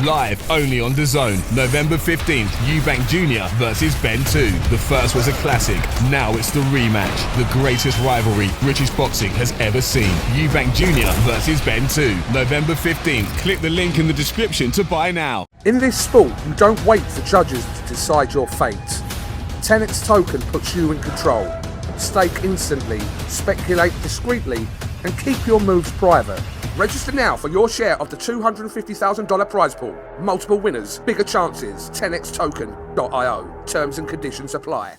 Live only on DAZN. November 15th, Eubank Jr versus BENN 2. The first was a classic. Now it's the rematch. The greatest rivalry British boxing has ever seen. Eubank Jr versus BENN 2. November 15th. Click the link in the description to buy now. In this sport, you don't wait for judges to decide your fate. 10x token puts you in control. Stake instantly, speculate discreetly, and keep your moves private. Register now for your share of the $250,000 prize pool. Multiple winners, bigger chances. 10xtoken.io. Terms and conditions apply.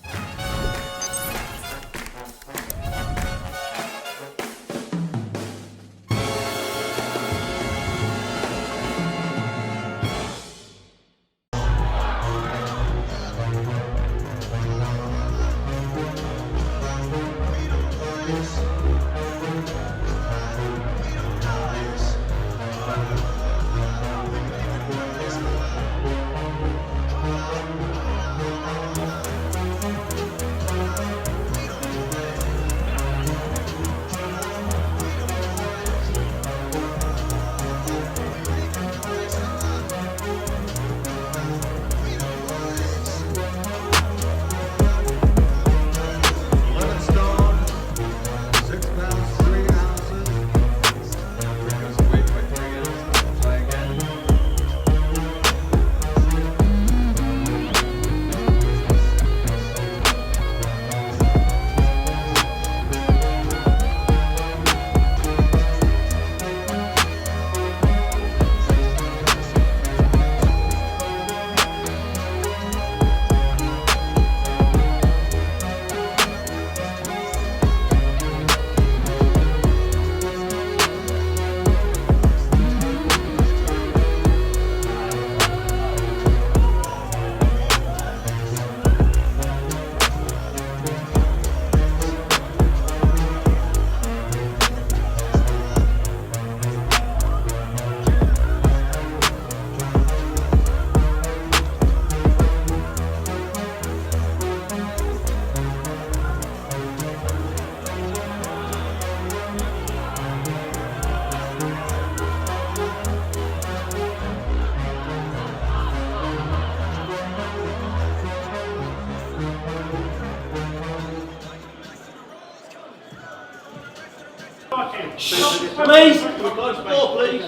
Please! Close the door, please!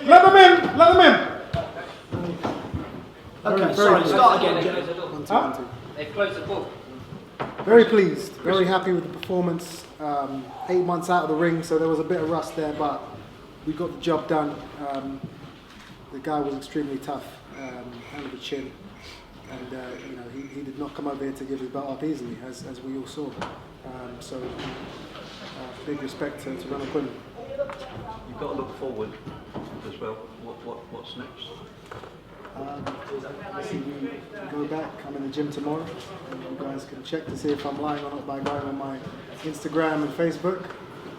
Let them in! Let them in! Okay, sorry, start again. Huh? They've closed the book. Very pleased, very happy with the performance. 8 months out of the ring, so there was a bit of rust there, but we got the job done. The guy was extremely tough, hand of the chin, and you know, he did not come over here to give his belt up easily, as we all saw. Big respect to Ronald Quinn. You've got to look forward as well. What's next? We go back. I'm in the gym tomorrow, and you guys can check to see if I'm lying or not by going on my Instagram and Facebook.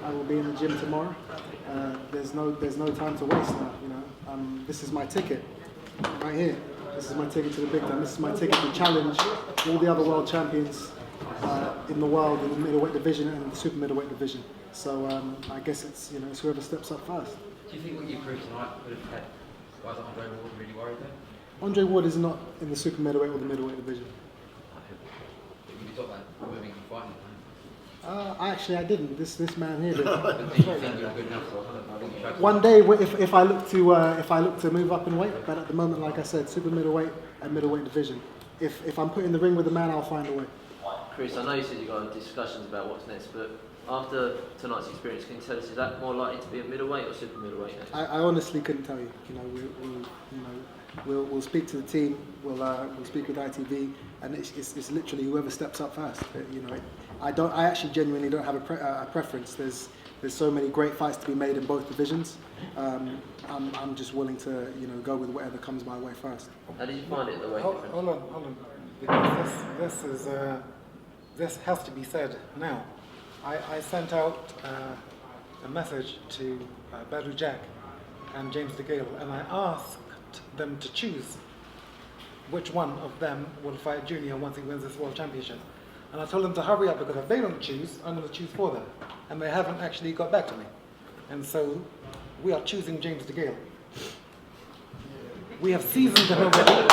I will be in the gym tomorrow. There's no time to waste now. You know, this is my ticket right here. This is my ticket to the big time. This is my ticket to challenge all the other world champions in the world in the middleweight division and the super middleweight division. So I guess it's whoever steps up first. Do you think what you proved tonight would have had guys like Andre Ward really worried then? Andre Ward is not in the super middleweight or the middleweight division. You could talk about moving and fighting. I didn't. This man here did. But do you think you're good enough for it? One day, if I look to move up in weight, but at the moment, like I said, super middleweight and middleweight division. If I'm put in the ring with a man, I'll find a way. Chris, I know you said you've got discussions about what's next, but after tonight's experience, can you tell us, is that more likely to be a middleweight or super middleweight next? I honestly couldn't tell you. We'll speak to the team. We'll speak with ITV, and it's literally whoever steps up first. I actually genuinely don't have a preference. There's so many great fights to be made in both divisions. I'm just willing to go with whatever comes my way first. How did you find it, the weight difference? Hold on, because this has to be said now. I sent out a message to Badou Jack and James DeGale, and I asked them to choose which one of them will fight Junior once he wins this world championship. And I told them to hurry up, because if they don't choose, I'm going to choose for them. And they haven't actually got back to me. And so we are choosing James DeGale. We have seasoned him already.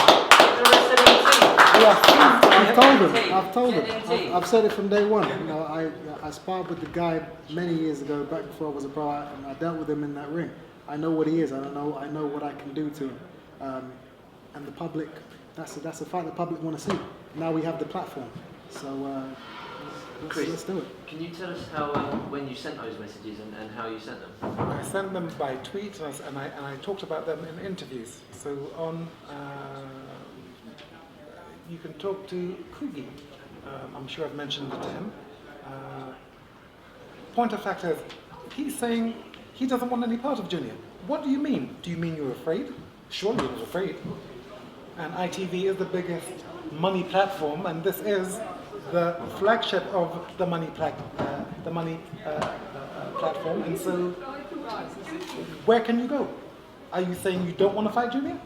I've told him. I've said it from day one. You know, I sparred with the guy many years ago, back before I was a pro, and I dealt with him in that ring. I know what he is. I know what I can do to him. And the public, that's a fight the public want to see. Now we have the platform. So let's do it. Can you tell us how when you sent those messages and how you sent them? I sent them by tweet, and I talked about them in interviews. So on, you can talk to Kugi. I'm sure I've mentioned it to him. Point of fact is, he's saying he doesn't want any part of Junior. What do you mean? Do you mean you're afraid? Surely you're afraid. And ITV is the biggest money platform, and this is the flagship of the money platform. And so, where can you go? Are you saying you don't want to fight Junior?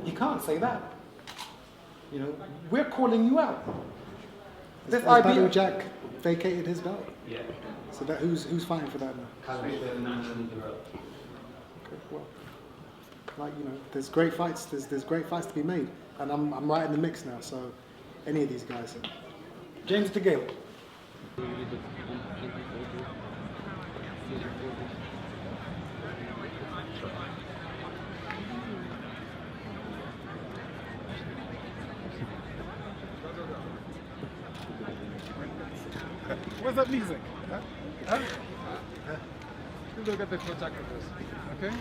You can't say that. You know, we're calling you out. Has Badou Jack vacated his belt? Yeah. So that who's fighting for that now? Okay, well, like, you know, there's great fights. There's great fights to be made, and I'm right in the mix now. So any of these guys. James DeGale. Where's that music? Huh? You go get the projector first, okay?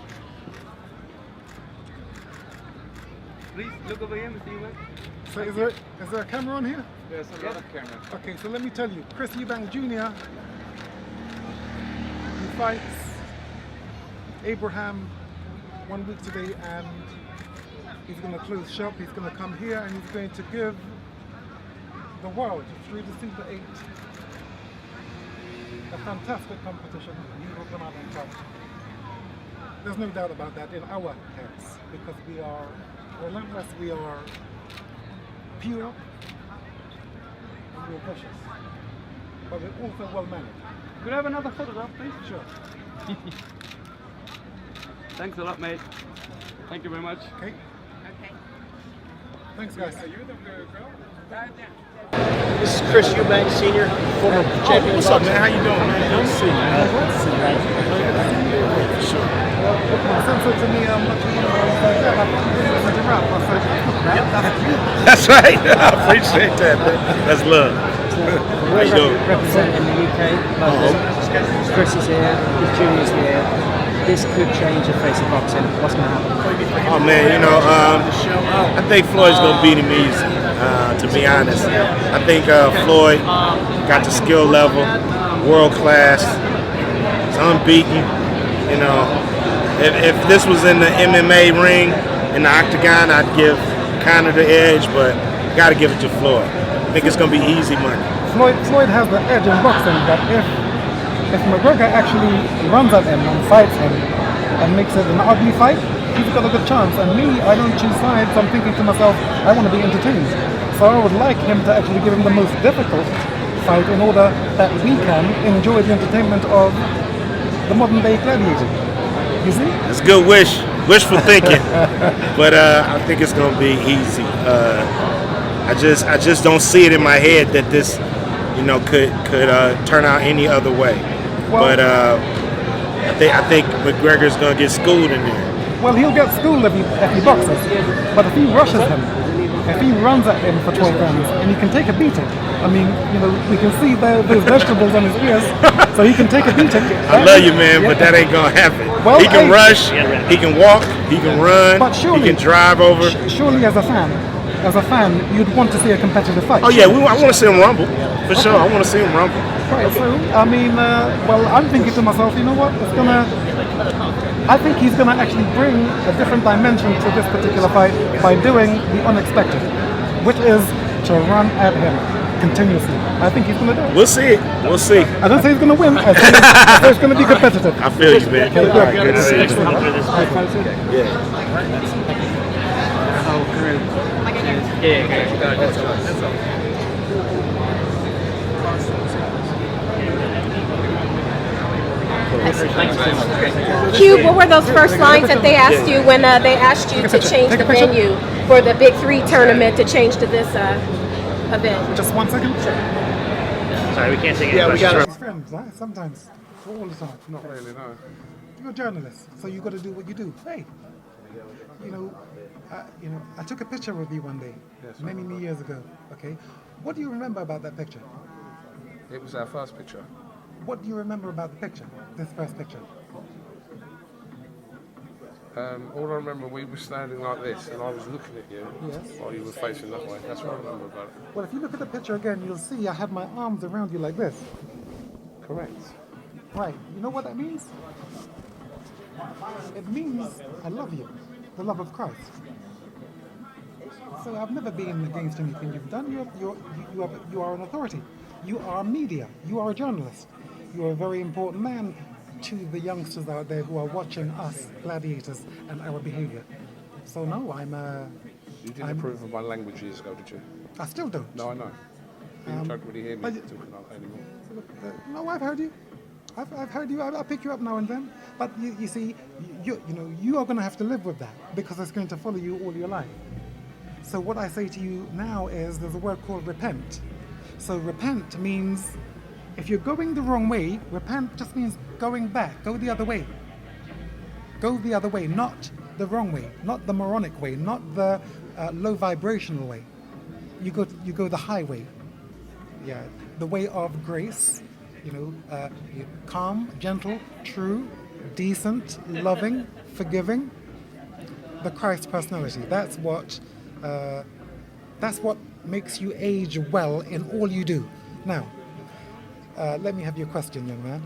Please look over here, Mr. Eubank. So is there a camera on here? There's a lot of camera. Okay, so let me tell you, Chris Eubank Jr. He fights Abraham 1 week today, and he's going to close shop. He's going to come here, and he's going to give the world through the Super 8 a fantastic competition. He will come out and fight. There's no doubt about that in our heads, because we are relentless, we are pure, and we're vicious, but we're also well mannered. Could I have another photograph, please? Sure. Thanks a lot, mate. Thank you very much. Okay. Thanks, guys. Are you the girl? This is Chris Eubank Sr, former champion. What's up, man? How you doing, man? Good to see you, man. Good to see you. For sure. That's right. I appreciate that, man. That's love. How you doing? Representing the UK, London. Chris is here, his Junior's here. This could change the face of boxing. What's going to happen? Oh man, you know, I think Floyd's gonna beat him easy. To be honest, I think Floyd got the skill level, world class. It's unbeaten. You know, if this was in the MMA ring, in the octagon, I'd give Conor the edge, but got to give it to Floyd. I think it's gonna be easy money. Floyd has the edge in boxing, but if McGregor actually runs at him and fights him and makes it an ugly fight, he's got a good chance. And me, I don't choose sides. I'm thinking to myself, I want to be entertained. So I would like him to actually give him the most difficult fight in order that we can enjoy the entertainment of the modern day gladiator. You see? It's good wishful thinking, but I think it's gonna be easy. I just don't see it in my head that this, you know, could turn out any other way. Well, but I think McGregor's gonna get schooled in there. Well, he'll get schooled if he boxes, but if he rushes him, if he runs at him for 12 rounds, and he can take a beating. I mean, you know, we can see those vegetables on his ears, so he can take a beating. I love you, man, but that ain't gonna happen. Well, he can rush, he can walk, he can run, but surely, he can drive over. Surely, as a fan, you'd want to see a competitive fight. Oh yeah, I want to see him rumble for sure. I want to see him rumble. Right. So I mean, well, I'm thinking to myself, you know what? I think he's gonna actually bring a different dimension to this particular fight by doing the unexpected, which is to run at him continuously. I think he's gonna do it. We'll see. We'll see. I don't say he's gonna win. I say it's gonna be competitive. I feel you, man. Okay, All right, good to see you. Yeah. Whole career. Q, what were those first lines that they asked you when they asked you to change the venue for the Big Three tournament to change to this event? Just 1 second. Sorry, we can't take any questions. Friends, right? Sometimes, all the time. Not really, no. You're a journalist, so you got to do what you do. Hey, you know, I took a picture with you one day, many years ago. Okay, what do you remember about that picture? It was our first picture. What do you remember about the picture? This first picture. All I remember, we were standing like this, and I was looking at you while you were facing that way. That's what I remember about it. Well, if you look at the picture again, you'll see I had my arms around you like this. Correct. Right. You know what that means? It means I love you, the love of Christ. So I've never been against anything you've done. You are an authority. You are media. You are a journalist. You are a very important man to the youngsters out there who are watching us, gladiators, and our behavior. So no, You didn't approve of my language years ago, did you? I still don't. No, I know. You don't really hear me talking like that anymore. No, I've heard you. I've heard you. I'll pick you up now and then. But you see, you are going to have to live with that because it's going to follow you all your life. So what I say to you now is there's a word called repent. So repent means if you're going the wrong way, repent just means going back. Go the other way. Go the other way, not the wrong way, not the moronic way, not the low vibrational way. You go the high way. Yeah, the way of grace. Calm, gentle, true, decent, loving, forgiving. The Christ personality. That's what makes you age well in all you do. Now, let me have your question, young man.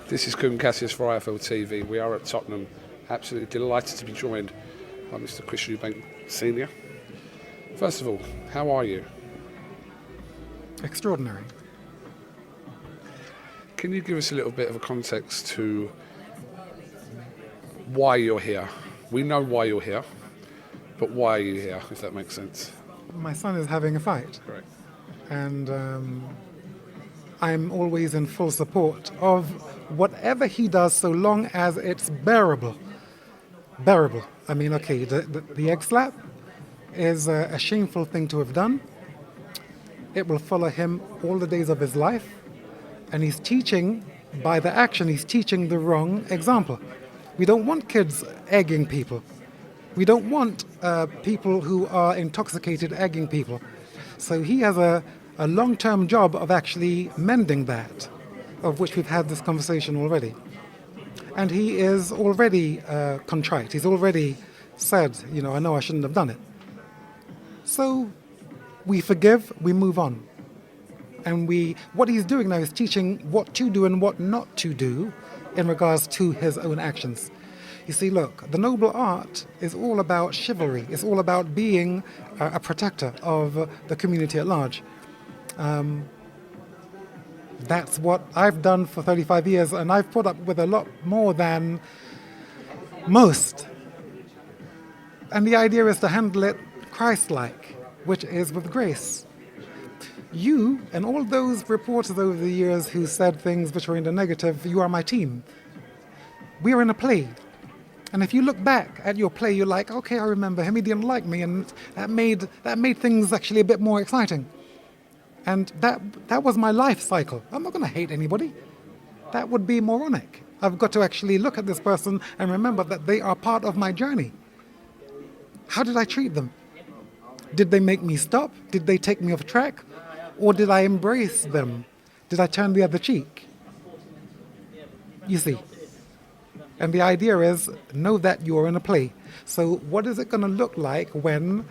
This is Eubank Cassius for IFLTV. We are at Tottenham. Absolutely delighted to be joined by Mr. Chris Eubank Sr. First of all, how are you? Extraordinary. Can you give us a little bit of a context to why you're here? We know why you're here, but why are you here, if that makes sense? My son is having a fight. Correct. And I'm always in full support of whatever he does so long as it's bearable. Bearable. I mean, okay, the egg slap is a shameful thing to have done. It will follow him all the days of his life. And he's teaching, by the action, he's teaching the wrong example. We don't want kids egging people. We don't want people who are intoxicated egging people. So he has a long-term job of actually mending that, of which we've had this conversation already. And he is already contrite. He's already said, I know I shouldn't have done it. So we forgive, we move on. And what he's doing now is teaching what to do and what not to do in regards to his own actions. You see, look, the noble art is all about chivalry. It's all about being a protector of the community at large. That's what I've done for 35 years, and I've put up with a lot more than most. And the idea is to handle it Christ-like, which is with grace. You and all those reporters over the years who said things which were in the negative, you are my team. We are in a play. And if you look back at your play, you're like, okay, I remember him, he didn't like me, and that made things actually a bit more exciting. And that was my life cycle. I'm not going to hate anybody. That would be moronic. I've got to actually look at this person and remember that they are part of my journey. How did I treat them? Did they make me stop? Did they take me off track? Or did I embrace them? Did I turn the other cheek? You see. And the idea is, know that you're in a play. So what is it going to look like when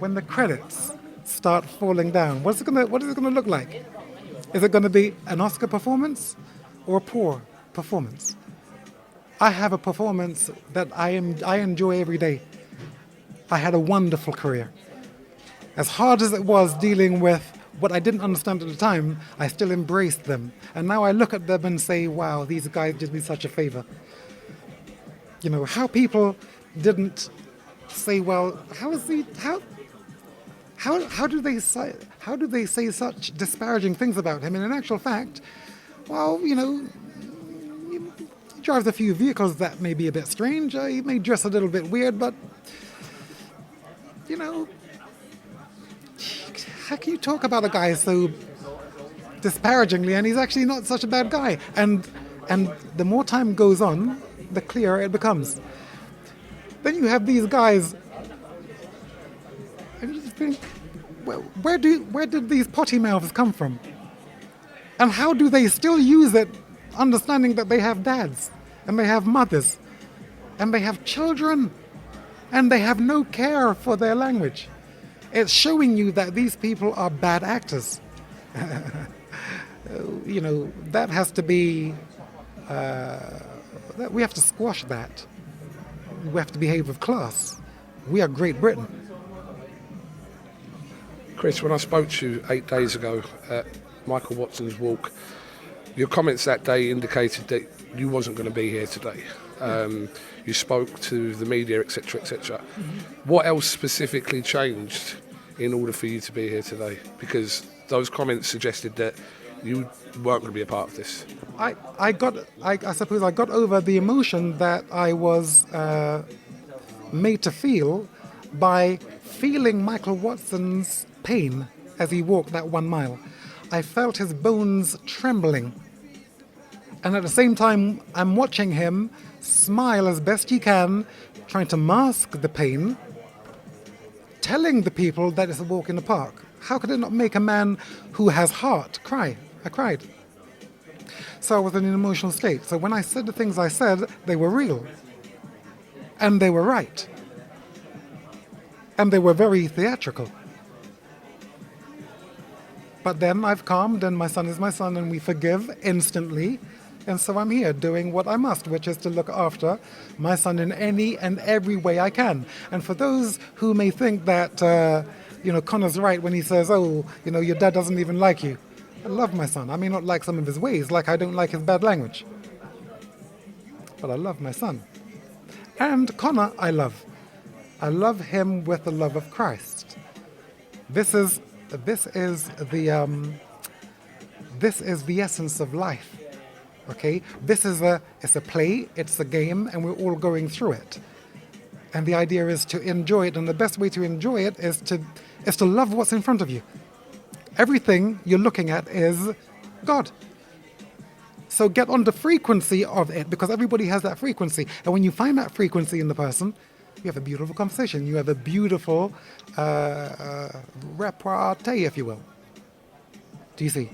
the credits start falling down? What is it going to look like? Is it going to be an Oscar performance or a poor performance? I have a performance that I enjoy every day. I had a wonderful career. As hard as it was dealing with what I didn't understand at the time, I still embraced them. And now I look at them and say, wow, these guys did me such a favor. How people didn't say, well, how do they say such disparaging things about him? And in actual fact, well, drives a few vehicles that may be a bit strange. He may dress a little bit weird, but, you know, how can you talk about a guy so disparagingly, and he's actually not such a bad guy? And the more time goes on, the clearer it becomes. Then you have these guys, and you just think, well, where did these potty mouths come from? And how do they still use it, understanding that they have dads, and they have mothers, and they have children, and they have no care for their language? It's showing you that these people are bad actors. You know, that has to be, we have to squash that. We have to behave with class. We are Great Britain. Chris, when I spoke to you 8 days ago at Michael Watson's walk, your comments that day indicated that you wasn't going to be here today. You spoke to the media, etc., etc. What else specifically changed in order for you to be here today? Because those comments suggested that you weren't going to be a part of this. I suppose I got over the emotion that I was made to feel by feeling Michael Watson's pain as he walked that 1 mile. I felt his bones trembling. And at the same time, I'm watching him smile as best he can, trying to mask the pain, telling the people that it's a walk in the park. How could it not make a man who has heart cry? I cried. So I was in an emotional state. So when I said the things I said, they were real. And they were right. And they were very theatrical. But then I've calmed, and my son is my son, and we forgive instantly. And so I'm here doing what I must, which is to look after my son in any and every way I can. And for those who may think that, Connor's right when he says, your dad doesn't even like you. I love my son. I may not like some of his ways, like I don't like his bad language. But I love my son. And Connor, I love. I love him with the love of Christ. This is the essence of life. Okay, it's a play, it's a game, and we're all going through it. And the idea is to enjoy it, and the best way to enjoy it is to love what's in front of you. Everything you're looking at is God. So get on the frequency of it, because everybody has that frequency. And when you find that frequency in the person, you have a beautiful conversation. You have a beautiful repartee, if you will. Do you see?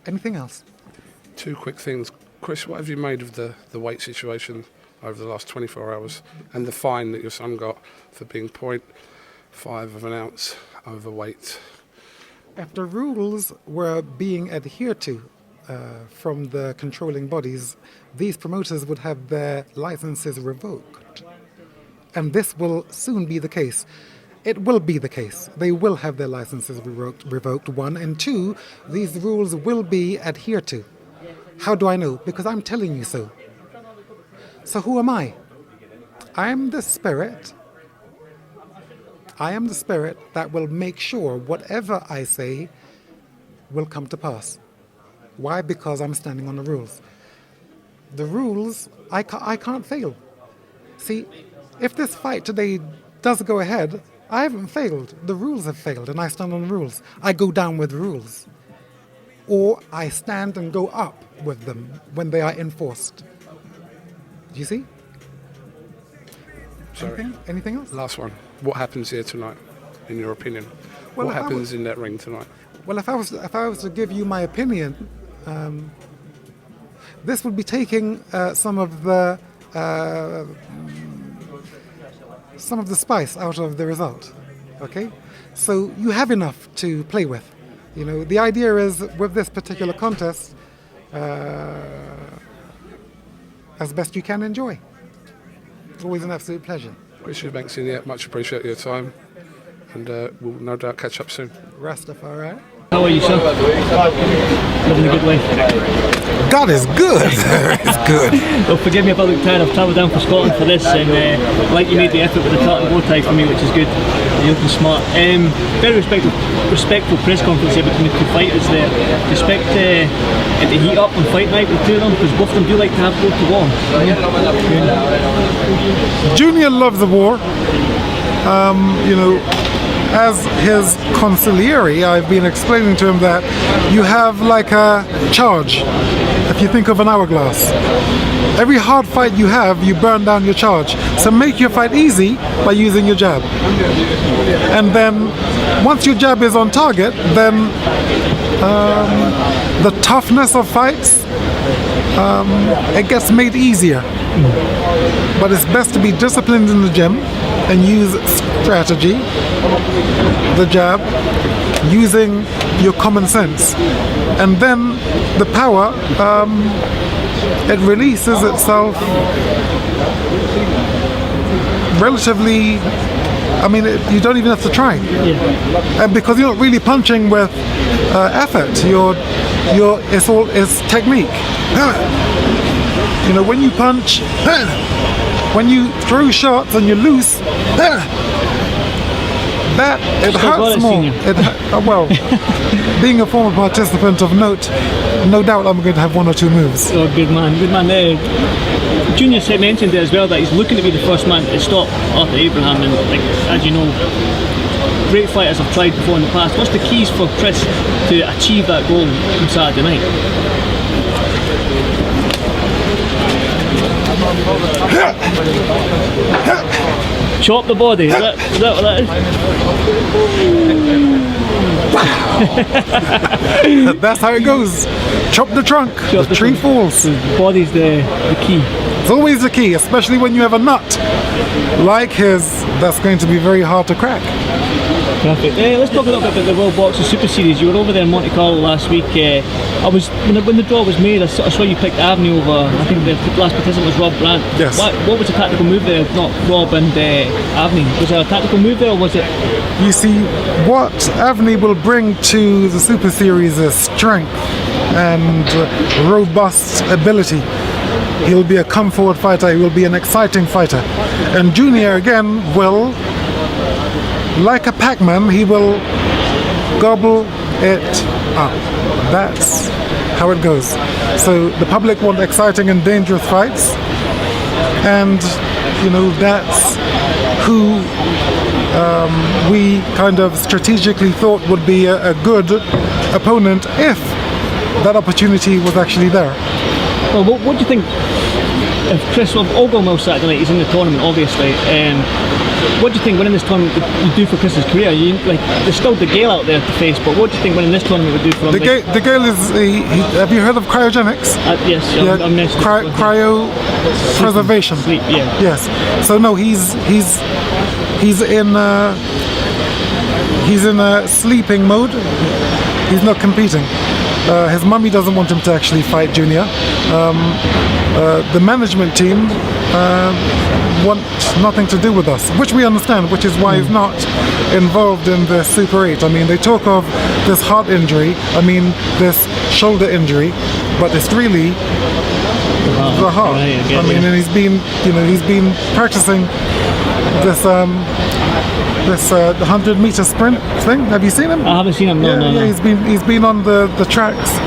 Anything else? Two quick things. Chris, what have you made of the weight situation over the last 24 hours and the fine that your son got for being 0.5 of an ounce overweight? If the rules were being adhered to from the controlling bodies, these promoters would have their licenses revoked. And this will soon be the case. It will be the case. They will have their licenses revoked, 1. And 2, these rules will be adhered to. How do I know? Because I'm telling you so. So who am I? I am the spirit. I am the spirit that will make sure whatever I say will come to pass. Why? Because I'm standing on the rules. The rules, I can't fail. See, if this fight today does go ahead, I haven't failed. The rules have failed, and I stand on the rules. I go down with the rules. Or I stand and go up with them when they are enforced. Do you see? Sorry. Anything else? Last one. What happens here tonight, in your opinion? Well, what happens in that ring tonight? Well, if I was to give you my opinion, this would be taking some of the spice out of the result. Okay, so you have enough to play with. You know, the idea is with this particular contest, as best you can enjoy. It's always an absolute pleasure. Chris Eubank Sr, much appreciate your time, and we'll no doubt catch up soon. Rastafari. How are you, sir? Living a good life. God is good. It's good. Well, forgive me if I look tired. I've travelled down from Scotland for this, and like you made the effort with the cut and bow tie for me, which is good. You're looking smart. Very respectful press conference here between the two fighters there. Do you expect it to heat up on fight night with the two of them? Because both of them do like to have go to war. Junior loves the war. You know, as his consigliere, I've been explaining to him that you have like a charge. If you think of an hourglass, every hard fight you have, you burn down your charge. So make your fight easy by using your jab. And then once your jab is on target, then the toughness of fights, it gets made easier. But it's best to be disciplined in the gym and use strategy, the jab, using your common sense. And then the power, it releases itself relatively, I mean, you don't even have to try. And because you're not really punching with effort, it's technique. You know, when you punch, when you throw shots and you're loose, that it hurts more. Well, being a former participant of note, no doubt I'm going to have one or two moves. Oh, good man, good man. Junior mentioned there as well that he's looking to be the first man to stop Arthur Abraham, and like, as you know, great fighters have tried before in the past. What's the keys for Chris to achieve that goal on Saturday night? Chop the body, is that what that is? That's how it goes. Chop the trunk, the tree falls. The body's the key. It's always the key, especially when you have a nut like his, that's going to be very hard to crack. Perfect. Let's talk a little bit about the World Boxing Super Series. You were over there in Monte Carlo last week. When the draw was made, I saw you picked Avni over. I think the last participant was Rob Brandt. Yes. What was the tactical move there? Not Rob and Avni. Was there a tactical move there, or was it? You see, what Avni will bring to the Super Series is strength and robust ability. He'll be a come-forward fighter. He will be an exciting fighter. And Junior again will, like a Pac-Man, he will gobble it up. That's how it goes. So the public want exciting and dangerous fights, and you know, that's who we kind of strategically thought would be a good opponent if that opportunity was actually there. Well, what do you think if Chris, all going well Saturday night, he's in the tournament obviously, what do you think winning this tournament would do for Chris's career? There's still the Gale out there to face, but what do you think winning this tournament would do for him? The Gale is, have you heard of cryogenics? Yes, I'm cryopreservation. Sleep, yeah. Yes. So no, he's in a sleeping mode. He's not competing. His mummy doesn't want him to actually fight Junior. The management team want nothing to do with us, which we understand, which is why he's not involved in the Super 8. I mean, they talk of this heart injury, this shoulder injury, but it's really the heart. I mean, and he's been practicing this 100-meter sprint thing. Have you seen him? I haven't seen him. No. He's been on the tracks.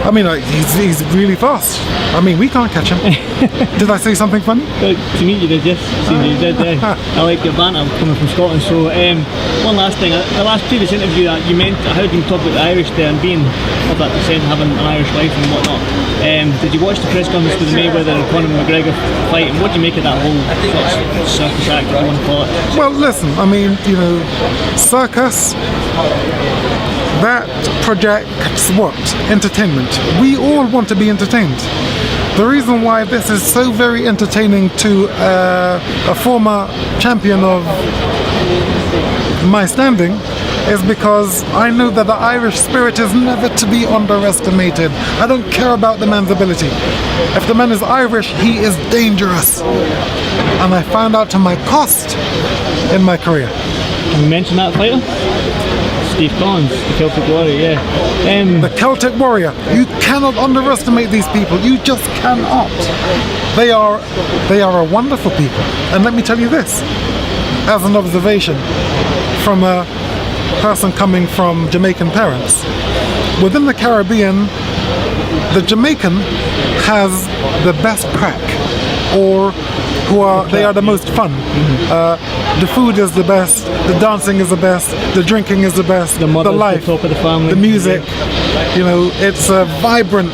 I mean, he's really fast. I mean, we can't catch him. Did I say something funny? To me, you did, yes. You did. I like your banter coming from Scotland. So, one last thing. The last previous interview that you meant, I heard you talk about the Irish there and being of that descent, having an Irish wife and whatnot. Did you watch the press conference with the Mayweather and Conor McGregor fight? And what do you make of that whole circus act, if you want to call it? Well, listen. I mean, circus. That projects what? Entertainment. We all want to be entertained. The reason why this is so very entertaining to a former champion of my standing is because I know that the Irish spirit is never to be underestimated. I don't care about the man's ability. If the man is Irish, he is dangerous. And I found out to my cost in my career. Can you mention that fighter? Steve Collins, the Celtic Warrior, yeah. The Celtic Warrior. You cannot underestimate these people. You just cannot. They are a wonderful people. And let me tell you this, as an observation from a person coming from Jamaican parents. Within the Caribbean, the Jamaican has the best crack, or they are the most fun. The food is the best, the dancing is the best, the drinking is the best, the life, the top of the family, the music. You know, it's a vibrant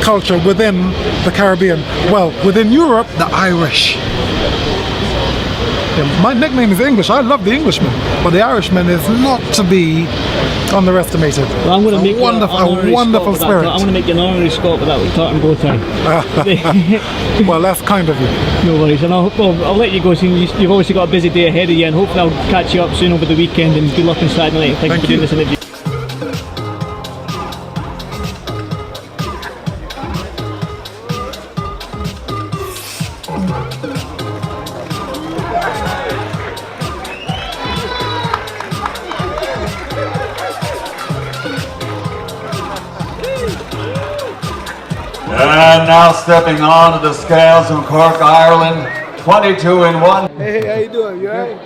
culture within the Caribbean. Well, within Europe, the Irish. My nickname is English. I love the Englishman, but the Irishman is not to be underestimated. Well, I'm going to make a wonderful spirit. I'm going to make you an honorary Scot with that tartan bow tie. Well, that's kind of you. No worries, and I'll let you go. So you've obviously got a busy day ahead of you, and hopefully I'll catch you up soon over the weekend. And good luck on Saturday night. Thank you for doing this interview. And now stepping on to the scales from Cork, Ireland, 22 and 1. Hey, how you doing? You alright?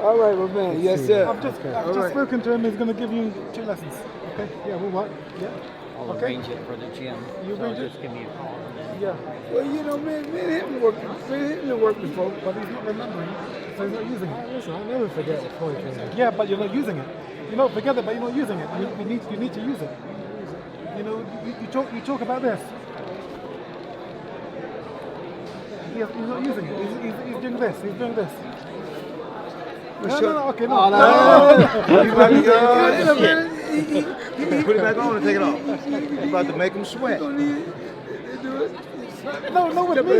All right, my man. Yes, sir. I've just spoken to him. He's going to give you 2 lessons. Okay? Yeah, we'll what? Yeah. I'll arrange it for the gym. You so arrange it? just give me a call. Yeah. Well, you know, man, hit me work before. But he's not remembering, so he's not using it. Listen, I never forget before you came. Yeah, but you're not using it. You don't forget it, but you're not using it. You need to use it. You know, you talk about this. He's not using it. He's doing this. He's doing this. No, okay, no. Put it back on and take it off. You're about to make him sweat. No, with me.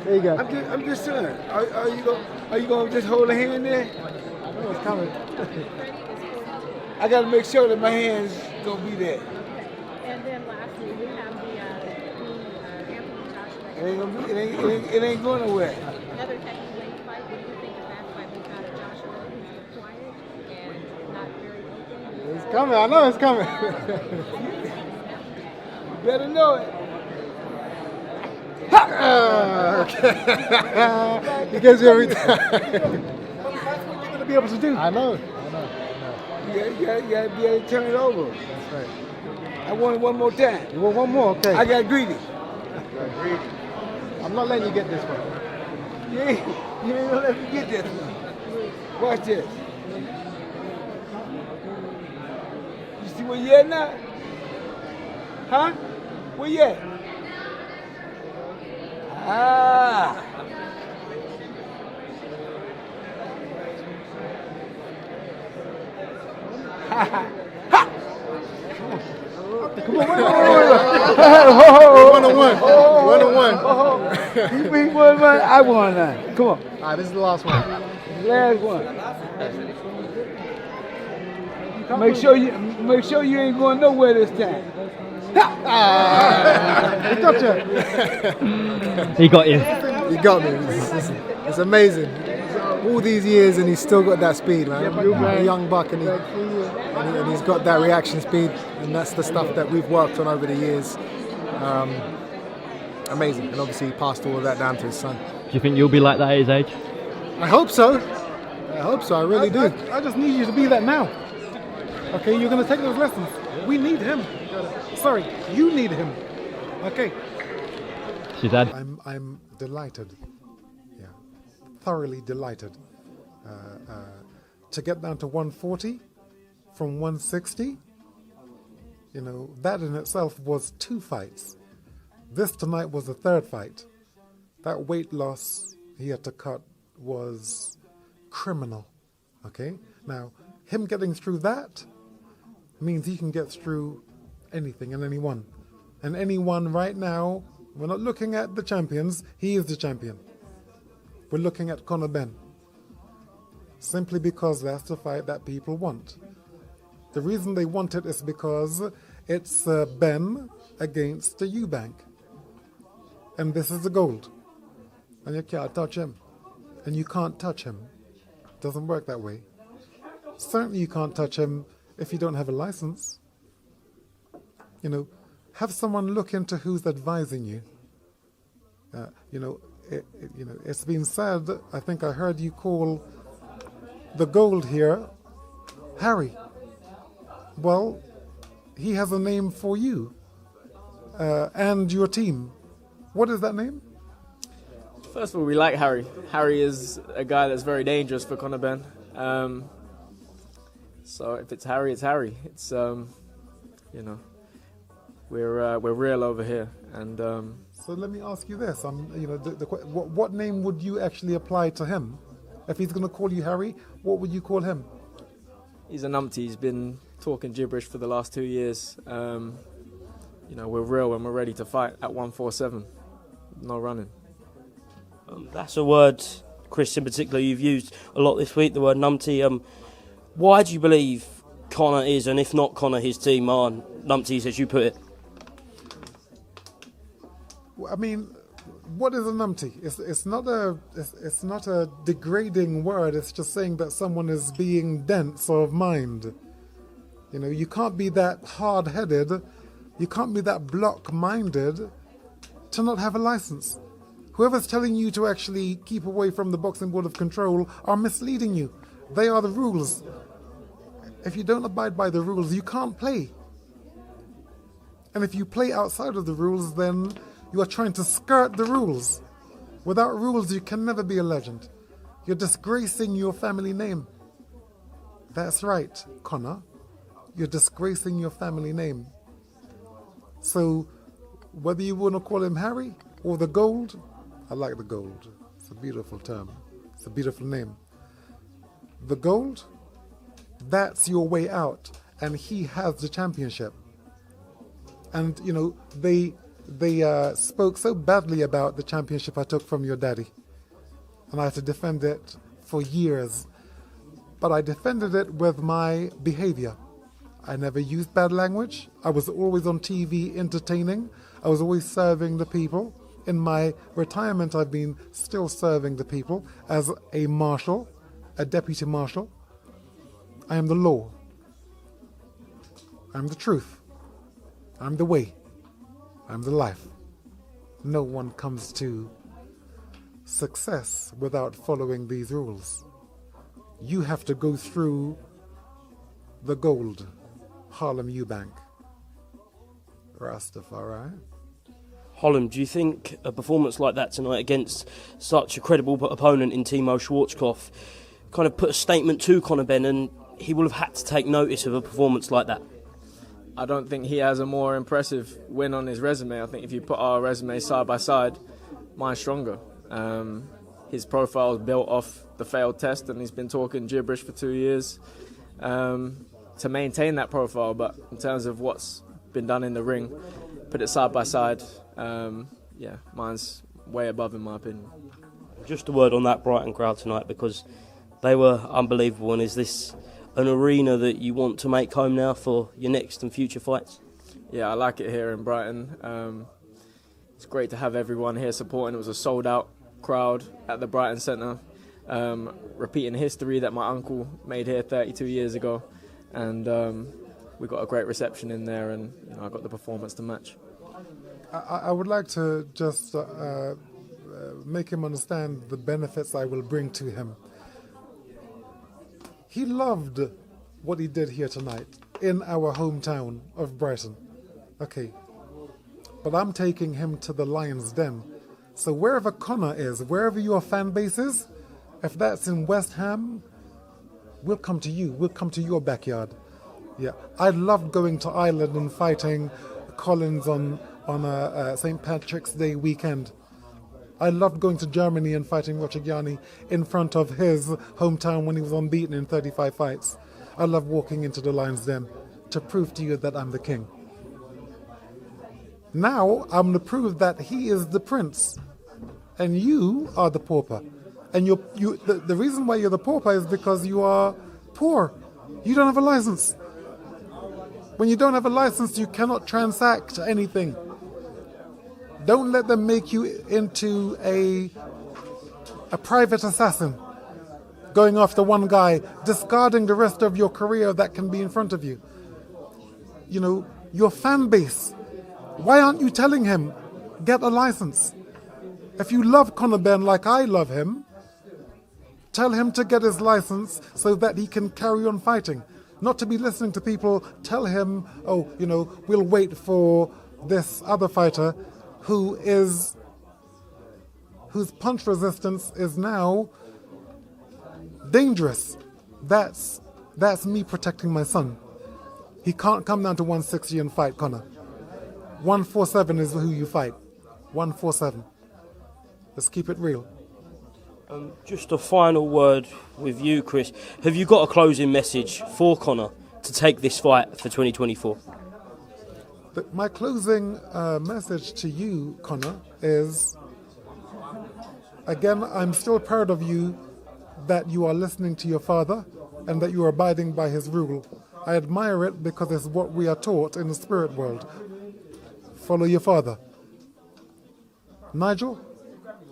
There you go. I'm just saying. Are you gonna just hold a hand there? I know it's coming. I gotta make sure that my hand's gonna be there. And then lastly, we have It ain't going nowhere. another heavyweight fight. What do you think of that fight? We've got a Joshua who's quiet and not very open. It's coming. I know it's coming. You better know it. He gives you every time. That's what you're going to be able to do. I know. You gotta be able to turn it over. That's right. I want it one more time. You want one more? Okay. I got greedy. I'm not letting you get this one. You ain't gonna let me get this one. Watch this. You see where you at now? Huh? Where you at? Ah. Come on, wait. 1-on-1. You won one, I won none. Come on. All right, this is the last one. Last one. Make sure you ain't going nowhere this time. He got you. He got you. He got me. It's amazing. All these years and he's still got that speed, man. A young buck and he's got that reaction speed, and that's the stuff that we've worked on over the years. Amazing, and obviously he passed all of that down to his son. Do you think you'll be like that at his age? I hope so. I really do. I just need you to be that now. Okay, you're going to take those lessons. We need him. Sorry, you need him. Okay. She did. I'm delighted. Yeah, thoroughly delighted. To get down to 140 from 160, you know, that in itself was 2 fights. This tonight was the 3rd fight. That weight loss he had to cut was criminal. Okay? Now, him getting through that means he can get through anything and anyone. And anyone right now, we're not looking at the champions, he is the champion. We're looking at Conor Benn. Simply because that's the fight that people want. The reason they want it is because it's Ben against Eubank. And this is the gold. And you can't touch him. And you can't touch him. Doesn't work that way. Certainly you can't touch him if you don't have a license. You know, have someone look into who's advising you. It's been said, I think I heard you call the gold here Harry. Well, he has a name for you and your team. What is that name? First of all, we like Harry. Harry is a guy that's very dangerous for Conor Benn. So if it's Harry, it's Harry. It's we're real over here, and so let me ask you this: what name would you actually apply to him? If he's going to call you Harry, what would you call him? He's a numpty. He's been talking gibberish for the last 2 years. We're real and we're ready to fight at 147. No running. That's a word, Chris, in particular, you've used a lot this week, the word numpty. Why do you believe Conor is, and if not Conor, his team are numpties, as you put it? I mean, what is a numpty? It's not a degrading word. It's just saying that someone is being dense of mind. You know, you can't be that hard-headed, you can't be that block-minded to not have a license. Whoever's telling you to actually keep away from the Boxing Board of Control are misleading you. They are the rules. If you don't abide by the rules, you can't play. And if you play outside of the rules, then you are trying to skirt the rules. Without rules, you can never be a legend. You're disgracing your family name. That's right, Conor. You're disgracing your family name. So, whether you want to call him Harry or the Gold, I like the Gold. It's a beautiful term. It's a beautiful name. The Gold, that's your way out. And he has the championship. And, you know, they spoke so badly about the championship I took from your daddy. And I had to defend it for years. But I defended it with my behavior. I never used bad language. I was always on TV entertaining. I was always serving the people. In my retirement, I've been still serving the people as a marshal, a deputy marshal. I am the law. I'm the truth. I'm the way. I'm the life. No one comes to success without following these rules. You have to go through the gold. Harlem Eubank. Rastafari. Holland, do you think a performance like that tonight against such a credible opponent in Timo Schwarzkopf kind of put a statement to Conor Benn, and he will have had to take notice of a performance like that? I don't think he has a more impressive win on his resume. I think if you put our resumes side by side, mine's stronger. His profile is built off the failed test, and he's been talking gibberish for 2 years to maintain that profile. But in terms of what's been done in the ring, put it side by side, mine's way above in my opinion. Just a word on that Brighton crowd tonight, because they were unbelievable. And is this an arena that you want to make home now for your next and future fights? Yeah, I like it here in Brighton. It's great to have everyone here supporting. It was a sold-out crowd at the Brighton Centre, repeating history that my uncle made here 32 years ago. And we got a great reception in there, and I got the performance to match. I would like to just make him understand the benefits I will bring to him. He loved what he did here tonight in our hometown of Brighton. Okay, but I'm taking him to the Lion's Den. So wherever Conor is, wherever your fan base is, if that's in West Ham, we'll come to you. We'll come to your backyard. Yeah, I loved going to Ireland and fighting Collins on a St. Patrick's Day weekend. I loved going to Germany and fighting Rochigiani in front of his hometown when he was unbeaten in 35 fights. I love walking into the Lion's Den to prove to you that I'm the king. Now I'm to prove that he is the prince and you are the pauper. And the reason why you're the pauper is because you are poor. You don't have a license. When you don't have a license, you cannot transact anything. Don't let them make you into a private assassin. going after one guy, discarding the rest of your career that can be in front of you. You know, your fan base. Why aren't you telling him, get a license? If you love Conor Benn like I love him, tell him to get his license so that he can carry on fighting. Not to be listening to people tell him, oh, you know, we'll wait for this other fighter whose punch resistance is now dangerous. That's me protecting my son. He can't come down to 160 and fight Conor. 147 is who you fight. 147. Let's keep it real. Just a final word with you, Chris. Have you got a closing message for Conor to take this fight for 2024? My closing message to you, Conor, is, again, I'm still proud of you that you are listening to your father and that you are abiding by his rule. I admire it because it's what we are taught in the spirit world. Follow your father. Nigel,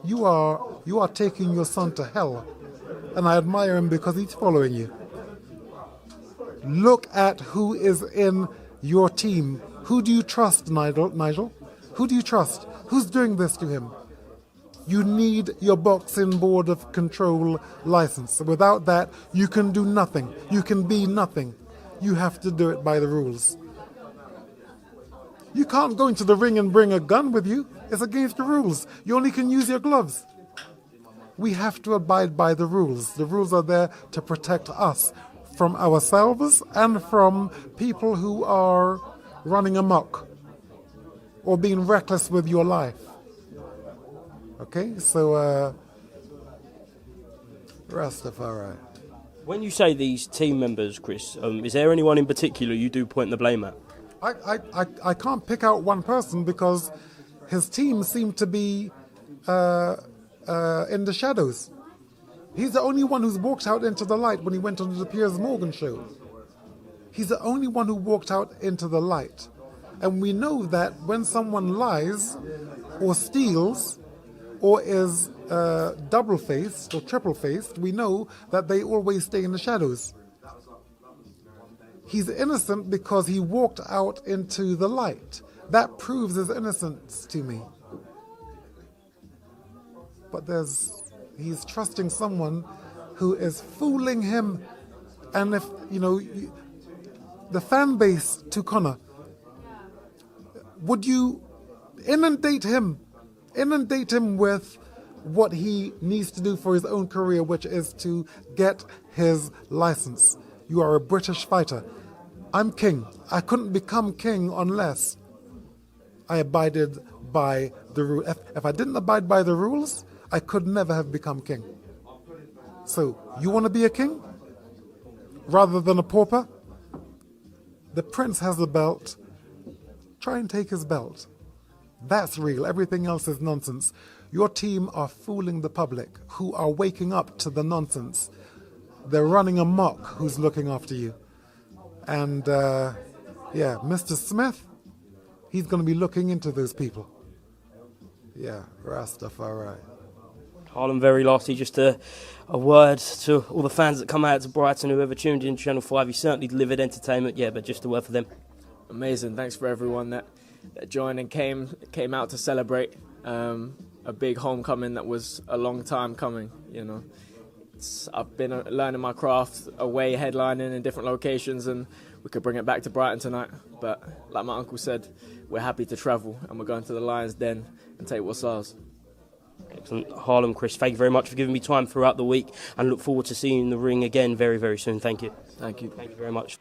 you are taking your son to hell, and I admire him because he's following you. Look at who is in your team. Who do you trust, Nigel? Who do you trust? Who's doing this to him? You need your boxing board of control license. Without that, you can do nothing. You can be nothing. You have to do it by the rules. You can't go into the ring and bring a gun with you. It's against the rules. You only can use your gloves. We have to abide by the rules. The rules are there to protect us from ourselves and from people who are running amok or being reckless with your life. Okay, so Rastafari. When you say these team members, Chris, is there anyone in particular you do point the blame at? I can't pick out one person because his team seemed to be in the shadows. He's the only one who's walked out into the light when he went on the Piers Morgan show. He's the only one who walked out into the light. And we know that when someone lies or steals or is double-faced or triple-faced, we know that they always stay in the shadows. He's innocent because he walked out into the light. That proves his innocence to me. But he's trusting someone who is fooling him. And if, you know, the fan base to Conor, would you inundate him with what he needs to do for his own career, which is to get his license? You are a British fighter. I'm king. I couldn't become king unless I abided by the rules. If I didn't abide by the rules, I could never have become king. So, you want to be a king? Rather than a pauper? The prince has the belt. Try and take his belt. That's real. Everything else is nonsense. Your team are fooling the public who are waking up to the nonsense. They're running amok who's looking after you. And, Mr. Smith, he's going to be looking into those people. Yeah, Rastafari. Harlem, very lastly, just a word to all the fans that come out to Brighton, whoever tuned in Channel 5. You certainly delivered entertainment, but just a word for them. Amazing. Thanks for everyone that joined and came out to celebrate a big homecoming that was a long time coming, you know. I've been learning my craft away, headlining in different locations, and we could bring it back to Brighton tonight. But like my uncle said, we're happy to travel, and we're going to the Lions Den and take what's ours. Excellent. Harlem, Chris, thank you very much for giving me time throughout the week, and look forward to seeing you in the ring again very, very soon. Thank you. Thank you. Thank you very much.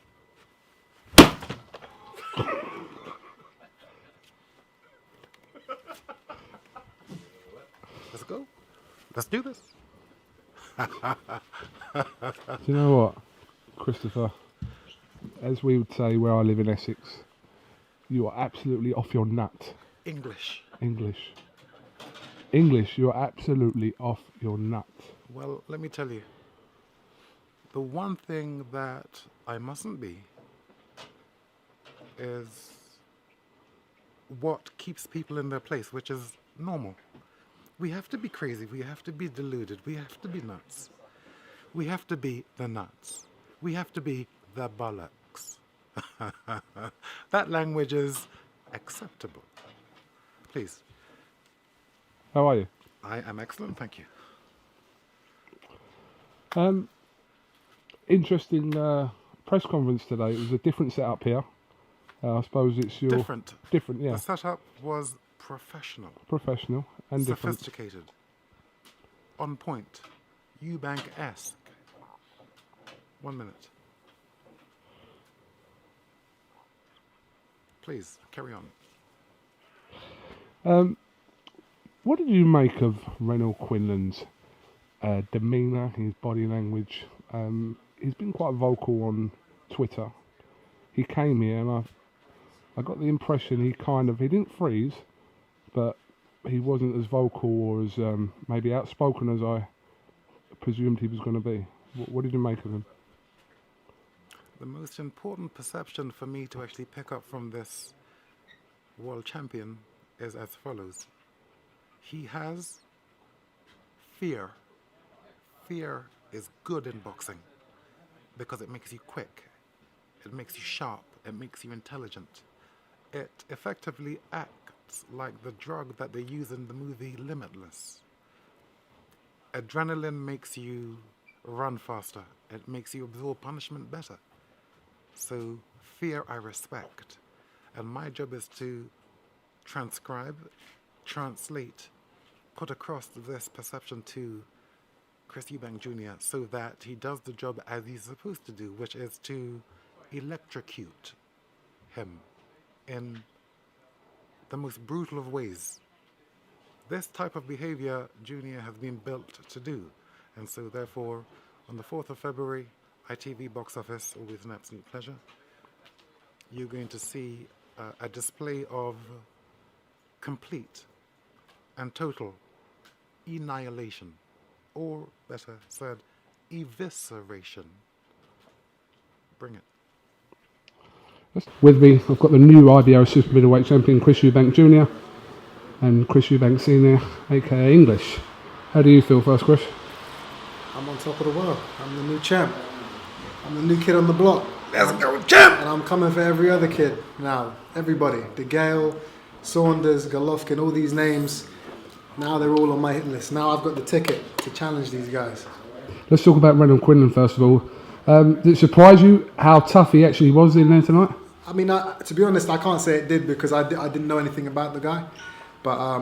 Let's go. Let's do this. Do you know what, Christopher? As we would say where I live in Essex, you are absolutely off your nut. English, you're absolutely off your nut. Well, let me tell you. The one thing that I mustn't be is what keeps people in their place, which is normal. We have to be crazy, we have to be deluded, we have to be nuts. We have to be the nuts. We have to be the bollocks. That language is acceptable. Please. How are you? I am excellent, thank you. Interesting press conference today. It was a different setup here. I suppose it's your... Different, yeah. The setup was professional. Professional and different. Sophisticated. On point. Eubank-esque. 1 minute. Please, carry on. What did you make of Reynold Quinlan's demeanour, his body language? He's been quite vocal on Twitter. He came here and I got the impression he didn't freeze, but he wasn't as vocal or as maybe outspoken as I presumed he was going to be. What did you make of him? The most important perception for me to actually pick up from this world champion is as follows. He has fear. Fear is good in boxing because it makes you quick, it makes you sharp, it makes you intelligent. It effectively acts like the drug that they use in the movie Limitless. Adrenaline makes you run faster. It makes you absorb punishment better. So fear I respect. And my job is to transcribe, translate, put across this perception to Chris Eubank Jr. so that he does the job as he's supposed to do, which is to electrocute him in the most brutal of ways. This type of behavior Junior has been built to do, and so therefore on the 4th of February, ITV box office, always an absolute pleasure, you're going to see a display of complete and total annihilation, or better said, evisceration. Bring it. With me, I've got the new IBO Super Middleweight Champion, Chris Eubank Jr. and Chris Eubank Senior, aka English. How do you feel first, Chris? I'm on top of the world. I'm the new champ. I'm the new kid on the block. Let's go, champ! And I'm coming for every other kid now. Everybody. DeGale, Saunders, Golovkin, all these names. Now they're all on my hit list. Now I've got the ticket to challenge these guys. Let's talk about Reynold Quinlan first of all. Did it surprise you how tough he actually was in there tonight? I mean, to be honest, I can't say it did because I didn't know anything about the guy. But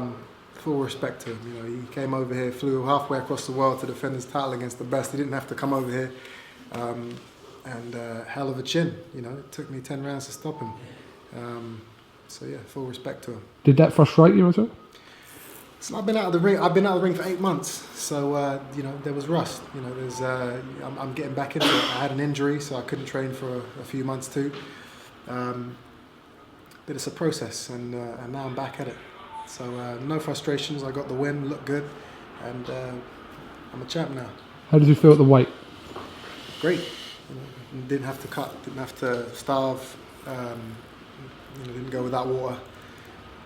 full respect to him. You know, he came over here, flew halfway across the world to defend his title against the best. He didn't have to come over here. And hell of a chin. You know, it took me 10 rounds to stop him. So yeah, full respect to him. Did that frustrate you at all? So I've been out of the ring. I've been out of the ring for 8 months. So you know, there was rust. You know, there's. I'm getting back into it. I had an injury, so I couldn't train for a few months too. But it's a process, and now I'm back at it. So no frustrations. I got the win. Looked good, and I'm a champ now. How did you feel at the weight? Great. You know, didn't have to cut. Didn't have to starve. You know, didn't go without water.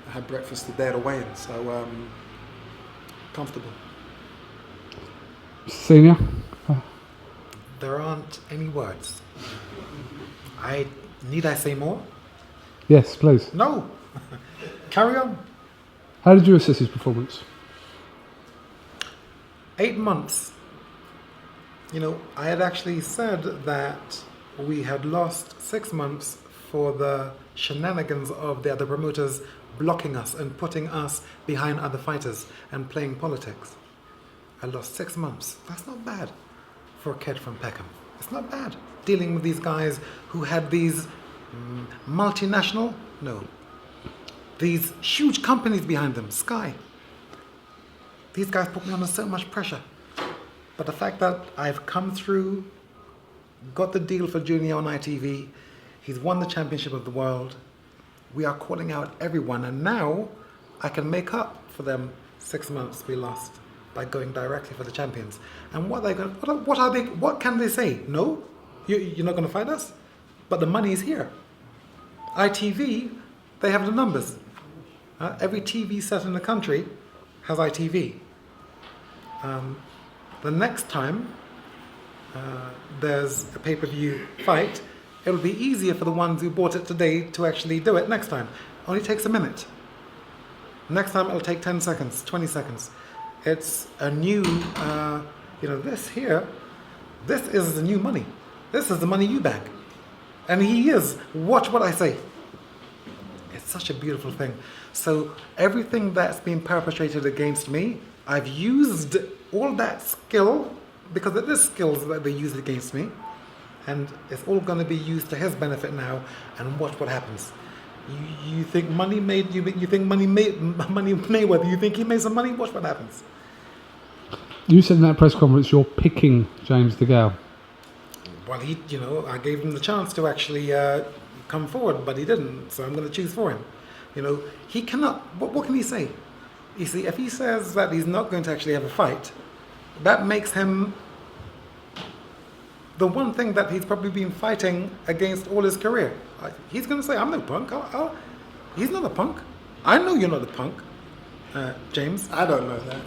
I had breakfast the day of the weigh-in, so comfortable. Senior? There aren't any words. Need I say more? Yes, please. No. Carry on. How did you assess his performance? 8 months. You know, I had actually said that we had lost 6 months for the shenanigans of the other promoters blocking us and putting us behind other fighters and playing politics. I lost 6 months. That's not bad for a kid from Peckham. It's not bad dealing with these guys who had these multinational, these huge companies behind them, Sky. These guys put me under so much pressure. But the fact that I've come through, got the deal for Junior on ITV, he's won the championship of the world, we are calling out everyone, and now I can make up for them 6 months we lost by going directly for the champions. And what can they say? No? You're not going to fight us? But the money is here. ITV, they have the numbers. Every TV set in the country has ITV. The next time there's a pay-per-view fight, it'll be easier for the ones who bought it today to actually do it next time. Only takes a minute. Next time it'll take 10 seconds, 20 seconds. It's a new, this here, this is the new money. This is the money Eubank. And he is. Watch what I say. It's such a beautiful thing. So everything that's been perpetrated against me, I've used all that skill, because it is skills that they used against me, and it's all going to be used to his benefit now. And watch what happens. You think money made you? You think money made money Mayweather? You think he made some money? Watch what happens. You said in that press conference you're picking James DeGale. Well, I gave him the chance to actually come forward, but he didn't. So I'm going to choose for him. He cannot. What can he say? You see, if he says that he's not going to actually have a fight, that makes him the one thing that he's probably been fighting against all his career. He's going to say, I'm no punk. He's not a punk. I know you're not a punk, James. I don't know that.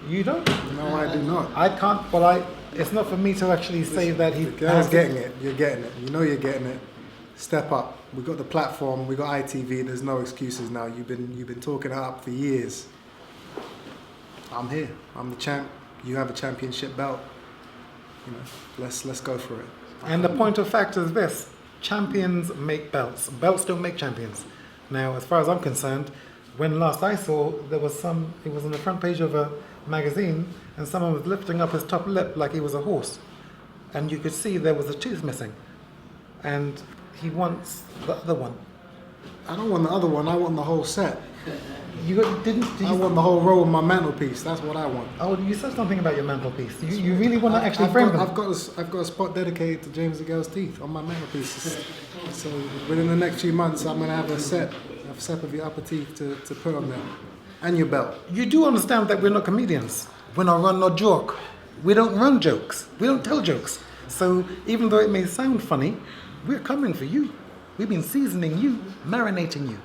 You don't? No, I do not. I can't, but it's not for me to actually say that he has getting it. You're getting it. You know you're getting it. Step up. We've got the platform. We've got ITV. There's no excuses now. You've been talking it up for years. I'm here. I'm the champ. You have a championship belt. Let's go for it. And the point of fact is this: champions make belts. Belts don't make champions. Now, as far as I'm concerned, when last I saw, it was on the front page of a magazine, and someone was lifting up his top lip like he was a horse, and you could see there was a tooth missing, and he wants the other one. I don't want the other one. I want the whole set. I want the whole row of my mantelpiece. That's what I want. Oh, you said something about your mantelpiece. You really want to actually frame them? I've got a spot dedicated to James DeGale's teeth on my mantelpiece. So within the next few months, I'm going to have a set of your upper teeth to put on there, and your belt. You do understand that we're not comedians. We're not run no joke. We don't run jokes. We don't tell jokes. So even though it may sound funny, we're coming for you. We've been seasoning you, marinating you.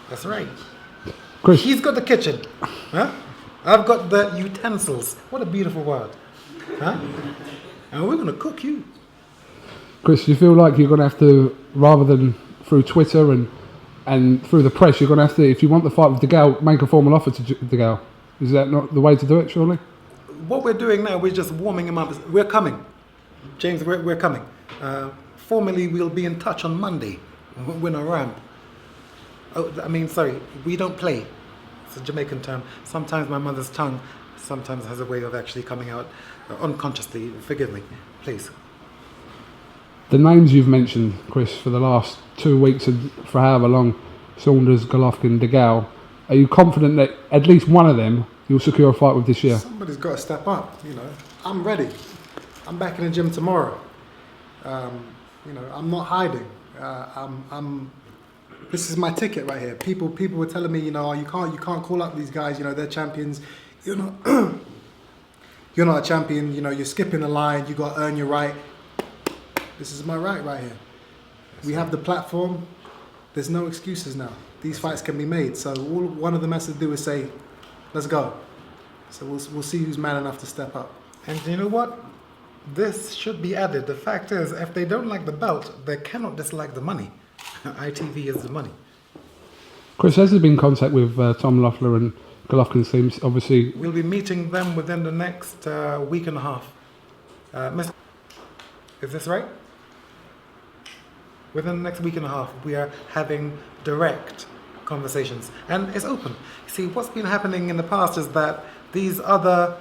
That's right. Chris. He's got the kitchen. Huh? I've got the utensils. What a beautiful word. Huh? And we're going to cook you. Chris, you feel like you're going to have to, rather than through Twitter and through the press, you're going to have to, if you want the fight with DeGale, make a formal offer to DeGale. Is that not the way to do it, surely? What we're doing now, we're just warming him up. We're coming. James, we're coming. Formally, we'll be in touch on Monday. We're not around. We don't play. It's a Jamaican term. Sometimes my mother's tongue sometimes has a way of actually coming out unconsciously. Forgive me, please. The names you've mentioned, Chris, for the last 2 weeks and for however long, Saunders, Golovkin, DeGale, are you confident that at least one of them you'll secure a fight with this year? Somebody's got to step up, I'm ready. I'm back in the gym tomorrow. I'm not hiding. This is my ticket right here. People were telling me, you can't call up these guys, they're champions. You're not you're not a champion, you're skipping the line, you got to earn your right. This is my right here. We have the platform. There's no excuses now. These fights can be made. So all one of them has to do is say, let's go. So we'll see who's man enough to step up. And you know what? This should be added. The fact is, if they don't like the belt, they cannot dislike the money. ITV is the money. Chris, has there been contact with Tom Loeffler and Golovkin's teams? Obviously, we'll be meeting them within the next week and a half. Is this right? Within the next week and a half, we are having direct conversations, and it's open. See, what's been happening in the past is that the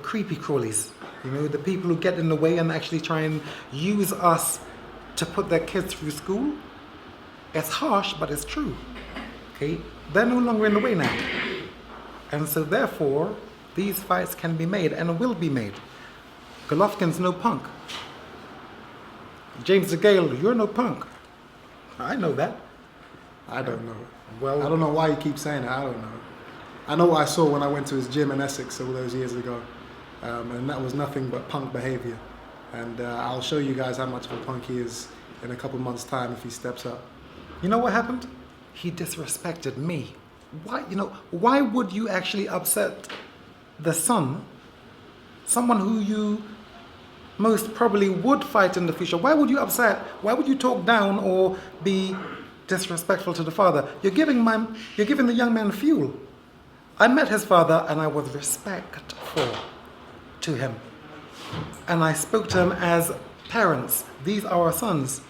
creepy crawlies, the people who get in the way and actually try and use us to put their kids through school. It's harsh, but it's true. Okay, they're no longer in the way now, and so therefore, these fights can be made and will be made. Golovkin's no punk. James DeGale, you're no punk. I know that. I don't know. Well, I don't know why you keep saying it. I don't know. I know what I saw when I went to his gym in Essex all those years ago, and that was nothing but punk behavior. And I'll show you guys how much of a punk he is in a couple months' time if he steps up. You know what happened? He disrespected me. Why? Why would you actually upset the son, someone who you most probably would fight in the future. Why would you upset? Why would you talk down or be disrespectful to the father? You're giving the young man fuel. I met his father and I was respectful to him. And I spoke to him as parents. These are our sons.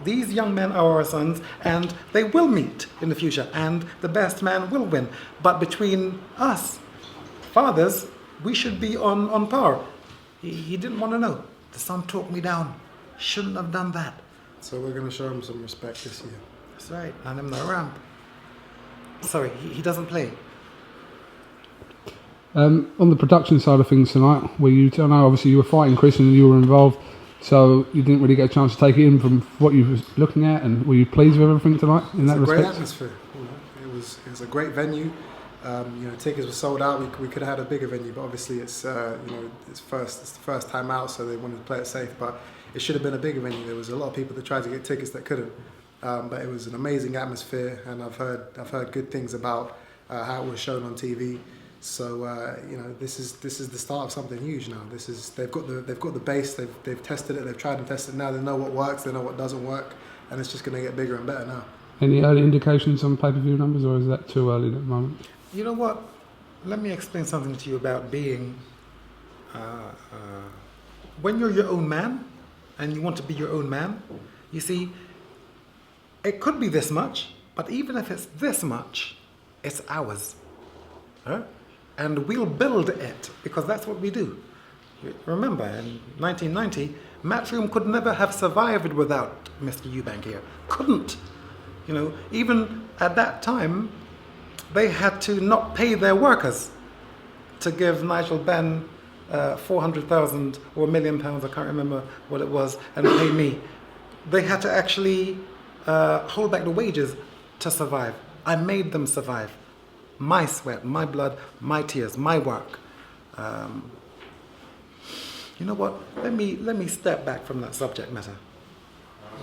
These young men are our sons, and they will meet in the future, and the best man will win. But between us, fathers, we should be on par. He didn't want to know. The son talked me down. Shouldn't have done that. So we're going to show him some respect this year. That's right. And him the ramp. Sorry, he doesn't play. On the production side of things tonight, I know obviously you were fighting Chris and you were involved, so you didn't really get a chance to take it in from what you were looking at, and were you pleased with everything tonight in that respect? It's a great atmosphere. It was a great venue. Tickets were sold out. We could have had a bigger venue, but obviously it's it's the first time out, so they wanted to play it safe. But it should have been a bigger venue. There was a lot of people that tried to get tickets that couldn't. But it was an amazing atmosphere, and I've heard good things about how it was shown on TV. So this is the start of something huge now. They've got the base. They've tested it. They've tried and tested it. Now they know what works. They know what doesn't work, and it's just going to get bigger and better now. Any early indications on pay-per-view numbers, or is that too early at the moment? You know what? Let me explain something to you about being. When you're your own man, and you want to be your own man, you see, it could be this much, but even if it's this much, it's ours. Huh? And we'll build it, because that's what we do. Remember, in 1990, Matchroom could never have survived without Mr. Eubank here. Couldn't. Even at that time, they had to not pay their workers to give Nigel Benn 400,000 or £1 million, I can't remember what it was, and pay me. They had to actually hold back the wages to survive. I made them survive. My sweat, my blood, my tears, my work. You know what? Let me step back from that subject matter.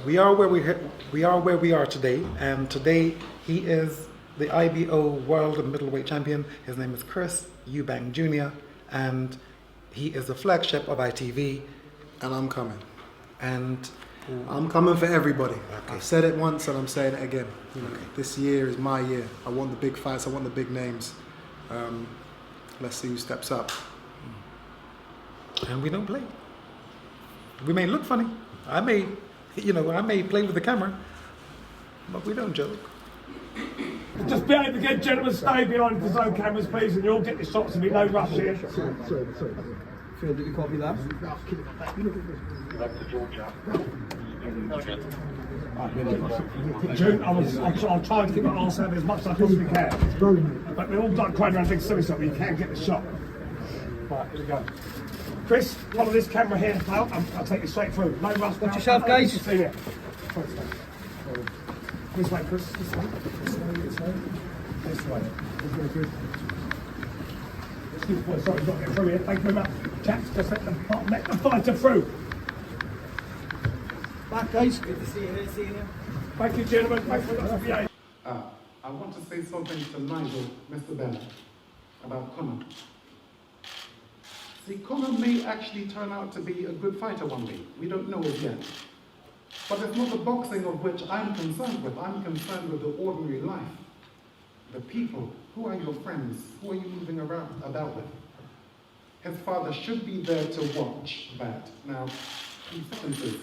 We are where we are today, and today he is the IBO World Middleweight Champion. His name is Chris Eubank Jr, and he is the flagship of ITV. And I'm coming. And I'm coming for everybody. Okay. I've said it once and I'm saying it again. This year is my year. I want the big fights. I want the big names. Let's see who steps up. And we don't play. We may look funny. I may play with the camera, but we don't joke. Just behave again, gentlemen. Stay behind the zone cameras, please, and you'll get the shots of me. No rush here. Sorry. Phil, did you copy that? June, I'm trying to keep my arse out as much as I possibly can. But we're all like crying around big silly stuff, you can't get the shot. Right, here we go. Chris, follow this camera here, pal. I'll take you straight through. No rush. Watch yourself, guys. This way, Chris. This way. This way. Good. Sorry, we've got to get through here. Thank you very much. Chaps, just let the fighter through. Back, guys. Good to see you. Thank you, gentlemen. Thanks very much for being. I want to say something to Nigel, Mr. Benn, about Conor. See, Conor may actually turn out to be a good fighter one day. We don't know it yet. But it's not the boxing of which I'm concerned with. I'm concerned with the ordinary life. The people. Who are your friends? Who are you moving about with? His father should be there to watch that. Now, in sentences.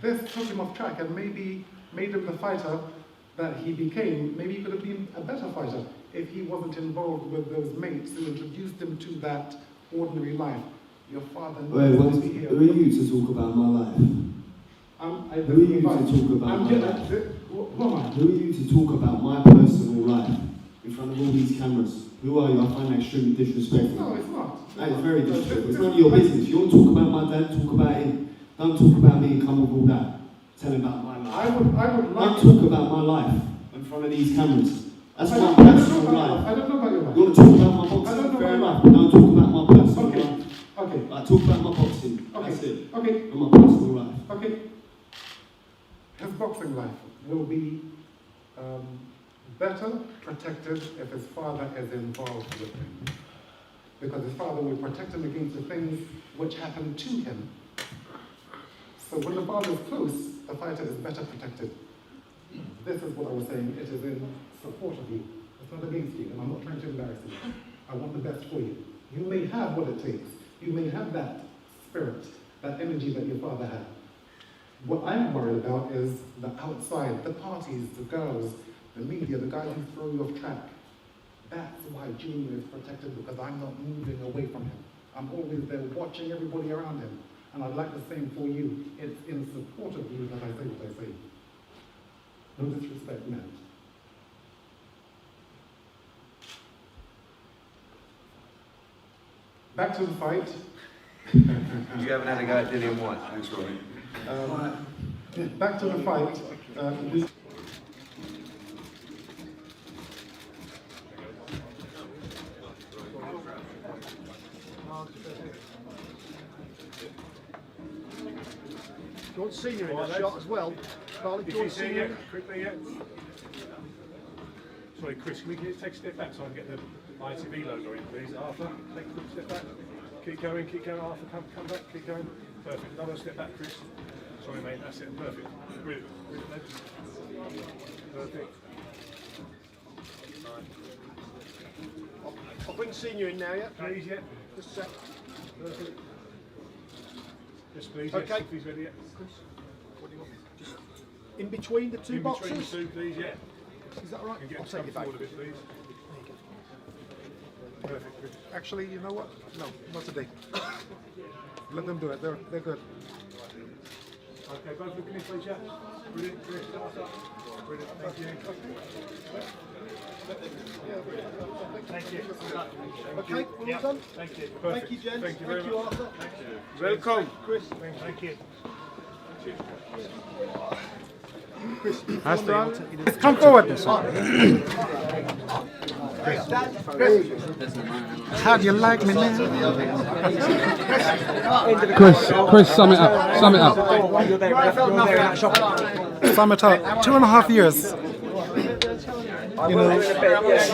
This took him off track and maybe made him the fighter that he became. Maybe he could have been a better fighter if he wasn't involved with those mates who introduced him to that ordinary life. Your father knows to be here. Who are you to talk about my life? Who are you to talk about my life? Who are you to talk about my personal life in front of all these cameras? Who are you? I find that extremely disrespectful. No, it's not. That is very disrespectful. It's none of your business. You want to talk about my dad, talk about him. Don't talk about me and come with all that. Tell him about my life. I would like Don't talk about my life in front of these cameras. That's my personal life. I don't know about your life. You want to talk about my boxing? Fair enough, but don't talk about my personal life. Okay. Like, talk about my boxing. Okay. That's it. Okay. And my personal life. Okay. His boxing life will be better protected if his father is involved with him. because his father will protect him against the things which happen to him. So when the father is close, the fighter is better protected. This is what I was saying. It is in support of you. It's not against you, and I'm not trying to embarrass you. I want the best for you. You may have what it takes. You may have that spirit, that energy that your father had. What I'm worried about is the outside, the parties, the girls, the media, the guys who throw you off track. That's why Junior is protected, because I'm not moving away from him. I'm always there watching everybody around him. And I'd like the same for you. It's in support of you that I say what I say. No disrespect meant. Back to the fight. You haven't had a go at Dillian White. Thanks, Robbie. Back to the fight. You want Senior in that shot as well? Carly, do you want Senior? Quickly, yeah. Sorry, Chris, can we take a step back so I can get the ITV logo in, please? Arthur, take a quick step back. Keep going, Arthur, come back, keep going. Perfect. Another step back, Chris. Sorry, mate, that's it. Perfect. Brilliant. Perfect. I'll bring Senior in now, yeah? Please, yeah. Just a sec. Perfect. Yes, please. Okay. Yes, please, ready, yeah. Chris, what do you want? Just in between the two boxes? In between the two, please, yeah. Is that all right? I'll take it back. A bit, please. Perfect, Chris. Actually, you know what? No, not today. Let them do it. They're good. Okay, both looking in, please, yeah. Brilliant, Chris. Brilliant, thank you. Thank you. Okay, well done. Thank you. Thank you, Jen. Thank you very much. Arthur. Thank you. Welcome. Chris. Thank you. Chris, come forward. How do you like me now? Chris, sum it up. Sum it up. Sum it up. 2.5 years. You know,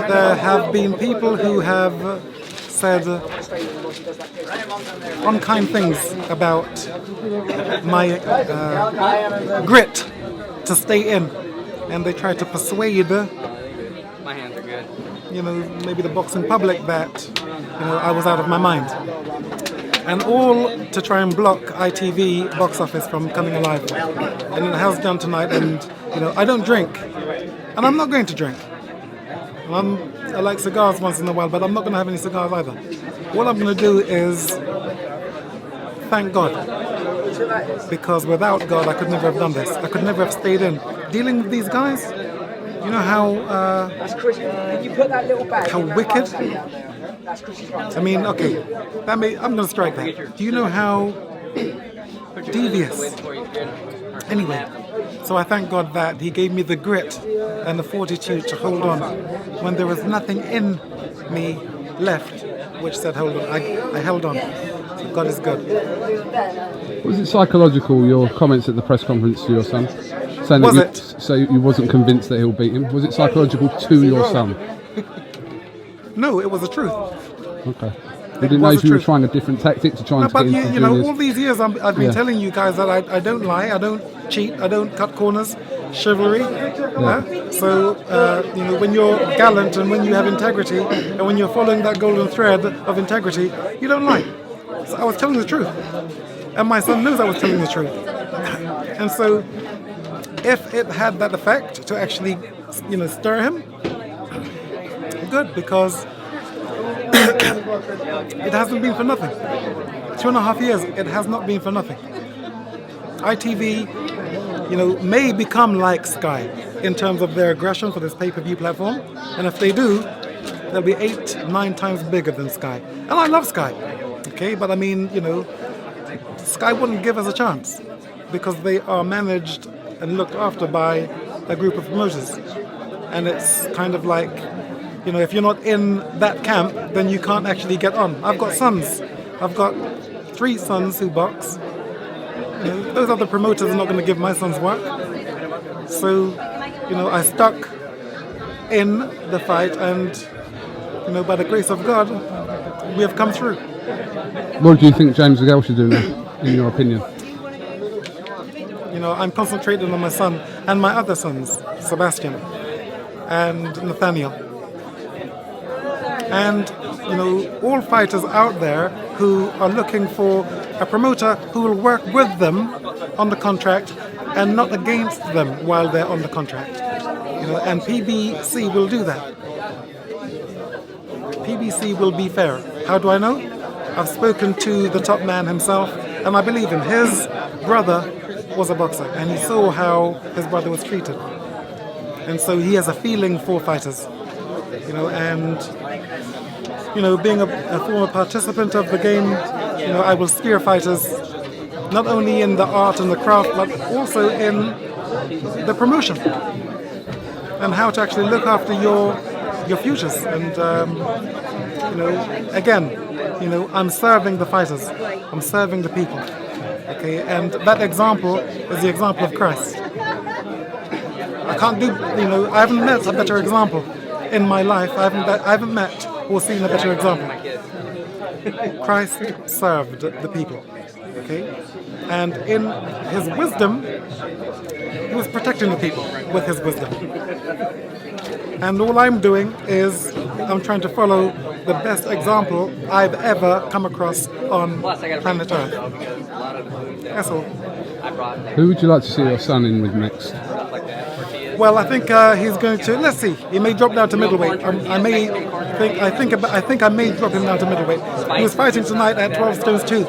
there have been people who have said unkind things about my grit to stay in, and they tried to persuade, My hands are good. you know, maybe the boxing public that, you know, I was out of my mind. And all to try and block ITV box office from coming alive. And it has done tonight, and, you know, I don't drink. And I'm not going to drink. I like cigars once in a while, but I'm not going to have any cigars either. What I'm going to do is thank God. Because without God, I could never have done this. I could never have stayed in. Dealing with these guys, you know how wicked? I mean, okay, I'm going to strike that. Do you know how devious? Anyway, so I thank God that He gave me the grit and the fortitude to hold on when there was nothing in me left which said hold on. I held on. So God is good. Was it psychological, your comments at the press conference to your son? Saying Was that it? So you wasn't convinced that he'll beat him. Was it psychological to your son? No, it was the truth. Okay. You didn't know if you were trying a different tactic to try and but get into you know, juniors? all these years I've been telling you guys that I don't lie, I don't cheat, I don't cut corners, chivalry. So, you know, when you're gallant and when you have integrity and when you're following that golden thread of integrity, you don't lie. So I was telling the truth. And my son knows I was telling the truth. And so, if it had that effect to actually, you know, stir him, good, because it hasn't been for nothing. 2.5 years, it has not been for nothing. ITV, you know, may become like Sky in terms of their aggression for this pay-per-view platform, and if they do, they'll be 8-9 times bigger than Sky. And I love Sky, okay, but I mean, you know, Sky wouldn't give us a chance because they are managed and looked after by a group of promoters, and it's kind of like, you know, if you're not in that camp, then you can't actually get on. I've got sons. I've got 3 sons who box. You know, those other promoters are not going to give my sons work. So, you know, I stuck in the fight, and, you know, by the grace of God, we have come through. What do you think James DeGale should do now, in your opinion? You know, I'm concentrating on my son and my other sons, Sebastian and Nathaniel. And, you know, all fighters out there who are looking for a promoter who will work with them on the contract and not against them while they're on the contract. You know, and PBC will do that. PBC will be fair. How do I know? I've spoken to the top man himself, and I believe him. His brother was a boxer, and he saw how his brother was treated. And so he has a feeling for fighters. You know, and, you know, being a former participant of the game, you know, I will steer fighters not only in the art and the craft, but also in the promotion and how to actually look after your futures. And, you know, again, you know, I'm serving the fighters. I'm serving the people. Okay, and that example is the example of Christ. I can't do, you know, I haven't met a better example in my life. I haven't met or seen a better example. Christ served the people. Okay, and in his wisdom, he was protecting the people with his wisdom. And all I'm doing is I'm trying to follow the best example I've ever come across on planet Earth. That's all. Who would you like to see your son in with next? Well, I think he's going to. Let's see. He may drop down to middleweight. I think I may drop him down to middleweight. He was fighting tonight at 12 stones 2.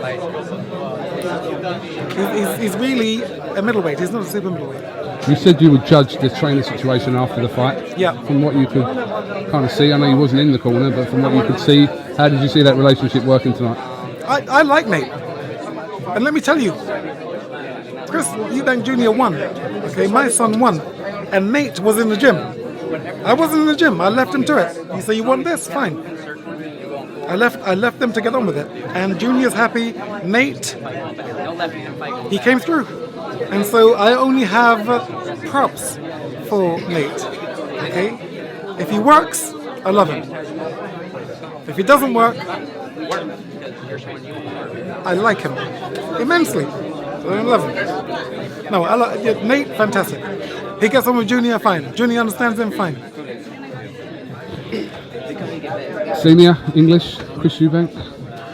He's really a middleweight. He's not a super middleweight. You said you would judge the trainer situation after the fight. Yeah. From what you could kind of see, I know he wasn't in the corner, but from what you could see, how did you see that relationship working tonight? I like Nate. And let me tell you, Chris Eubank Jr. won. Okay, my son won. And Nate was in the gym. I wasn't in the gym. I left him to it. He said, "You want this? Fine." I left them to get on with it. And Junior's happy. Nate, he came through. And so I only have props for Nate. Okay? If he works, I love him. If he doesn't work, I like him immensely. So I love him. No, Nate, fantastic. He gets on with Junior, fine. Junior understands him, fine. Senior, English, Chris Eubank,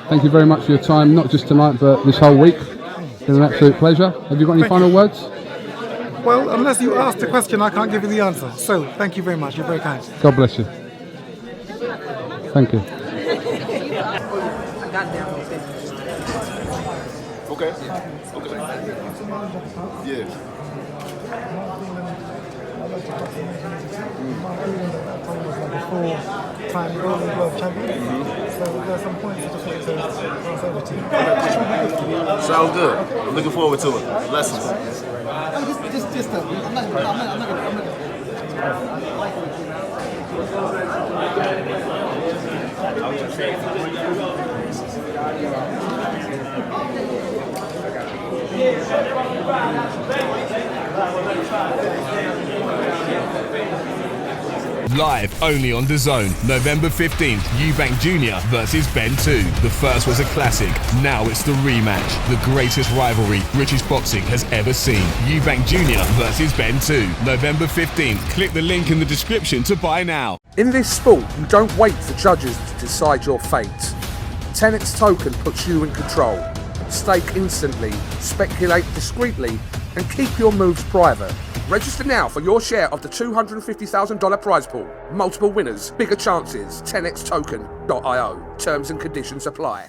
thank you very much for your time, not just tonight, but this whole week. It's been an absolute pleasure. Have you got any final words? Well, unless you ask the question, I can't give you the answer. So, thank you very much. You're very kind. God bless you. Thank you. Okay. Yeah. Time Golden Glove champion. So there's some points I just want to pass over to you. Sounds good. I'm looking forward to it. Lessons. I'm Live only on DAZN, November 15th, Eubank Jr. versus BENN 2. The first was a classic, now it's the rematch. The greatest rivalry British boxing has ever seen. Eubank Jr. versus BENN 2, November 15th. Click the link in the description to buy now. In this sport, you don't wait for judges to decide your fate. 10x token puts you in control. Stake instantly, speculate discreetly, and keep your moves private. Register now for your share of the $250,000 prize pool. Multiple winners, bigger chances. 10xtoken.io. Terms and conditions apply.